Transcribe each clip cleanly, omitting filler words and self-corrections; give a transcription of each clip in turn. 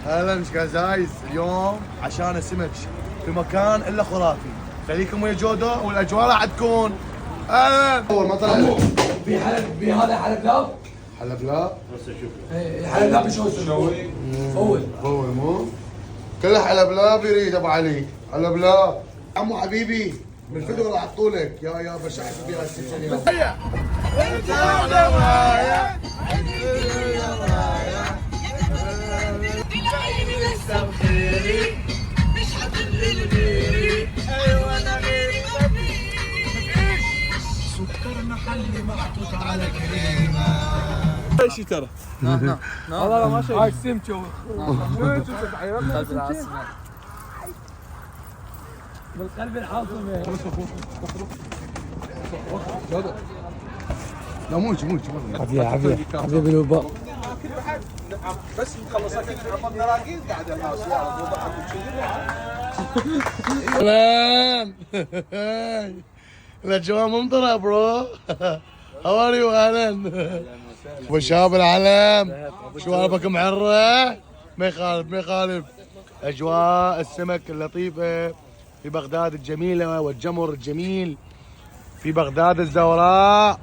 اهلا شكازايز، اليوم عشان السمك في مكان الا خرافي. خليكم ويا جودو والاجواء راح تكون. اهلا. اول ما طلع في هذا حلب لاب. حلب لا ايه حلب لاب شوي فول مو كله حلب لا يريد ابو علي. حلب لا عمو حبيبي من الفيديو راح احطولك يا بشعت فيها السكه اليوم. مش حتدري لغيري. ايوه انا غيري ما فيش. سكر محلي محطوط على كريمه. ايش ترى؟ والله ما شيء. هاي السم شوف. قلب العاصمة بالقلب العاصمة. لا موج عافية حبيبي الوباء. بس مخلص اكل عمر نراقيل قاعد الناس يعرفوا ضحك اهلا. الاجواء ممطره برو. هاوري واهلا وشباب العالم. شو هربك معره؟ ما يخالف اجواء السمك اللطيفه في بغداد الجميله والجمر الجميل في بغداد الزوراء.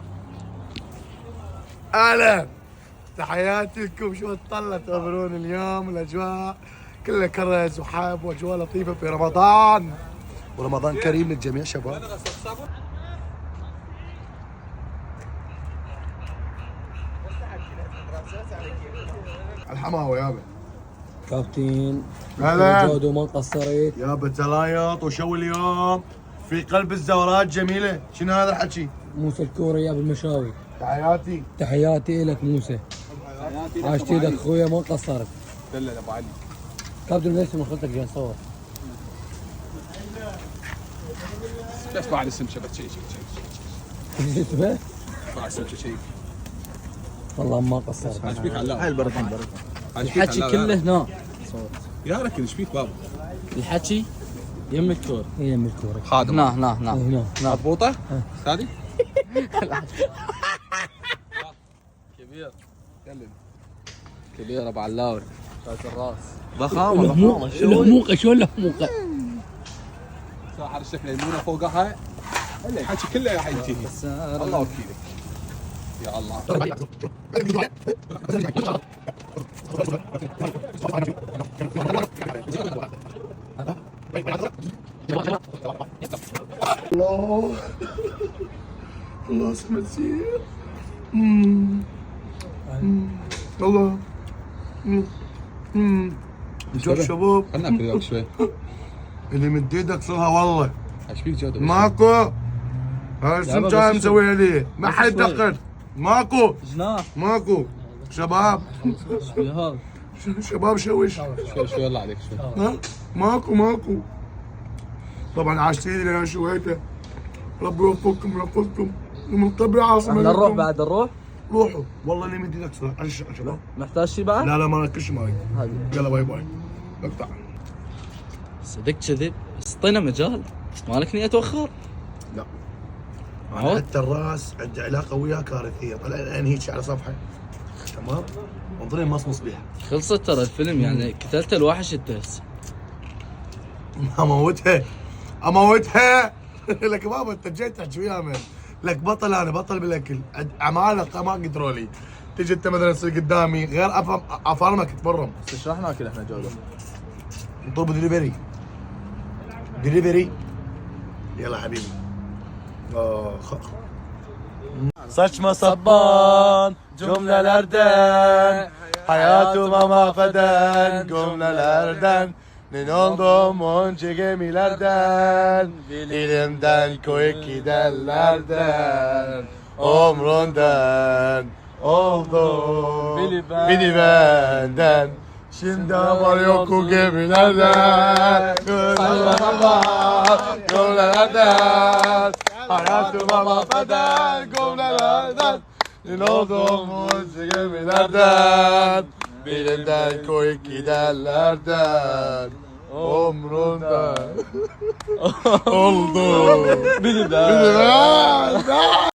اهلا تحياتي لكم. شو تطلع تنظرون اليوم الاجواء كلها كرز وحب واجواء لطيفه في رمضان، ورمضان كريم للجميع شباب. الحماوه يابا كابتن هلا جودو ما قصرت. يابا تلايط وشو اليوم في قلب الزورات جميله. شنو هذا الحكي؟ موسى الكوري يا بالمشاوي. تحياتي. تحياتي لك موسى. عاشت ايدك اخويا ما قصرت. دلل ابو علي. كابتن ليش ما خلتك جاي صور؟ اسمع على السم شبت شيء اسمه؟ اسمع السم شيء. والله ما قصرت. ايش فيك علاء؟ هاي البركة الحكي كله هنا. يا لكن ايش فيك بابا؟ الحكي يم الكور هي يم الكورة. خادم هنا مضبوطه؟ هذه؟ كبير دلل. كبير ابو علاوي شايف الراس لحموقة شو لحموقة؟ صار الشكل يمونه فوقها الحكي كله راح ينتهي. الله وكيلك يا الله. الله سمت زين. الله. شوف شباب خلنا ناكل وياك شوي. اللي مد ايدك صلها والله ايش فيك جودة؟ ماكو. هاي السمتاي مسويها لي ما حد دخل. ماكو جناح ماكو شباب. هذا شباب شوش. شوي الله عليك شوي. ها ماكو. طبعا عاشتيني اللي انا شويته. ربي يوفقكم ويحفظكم ومن طب العاصمه. بدنا نروح بعد نروح. روحوا والله اللي مدي لك صراحه. شباب محتاج شيء بعد؟ لا ما ناكلش معي. هذه يلا باي باي. اقطع. صدق كذب بس اعطينا مجال مالك نية توخر. لا عود. حتى الراس عنده علاقه وياه كارثيه. طلع الان هيك على صفحه تمام انظرين مصمص بيها. خلصت ترى الفيلم يعني قتلت الوحش انت هسه. اموتها. لك بابا انت جاي تحكي وياها من لك بطل. انا بطل بالاكل. عمالقه ما قدروا لي. تجي انت مثلا تصير قدامي غير افرمك تبرم. بس ايش راح ناكل احنا جودة؟ نطلب دليفري. يلا حبيبي. Saçma sapan cümlelerden hayatıma mahveden cümlelerden nin oldum onca gemilerden dilimden koyup giderlerden umrundan oldum beni benden şimdi var yok o gemilerden saçma sapan cümlelerden hayatıma mahveden gomlelerden nin oldum onca gemilerden bilimden koyup giderlerden umrundan oldu. Bilmem.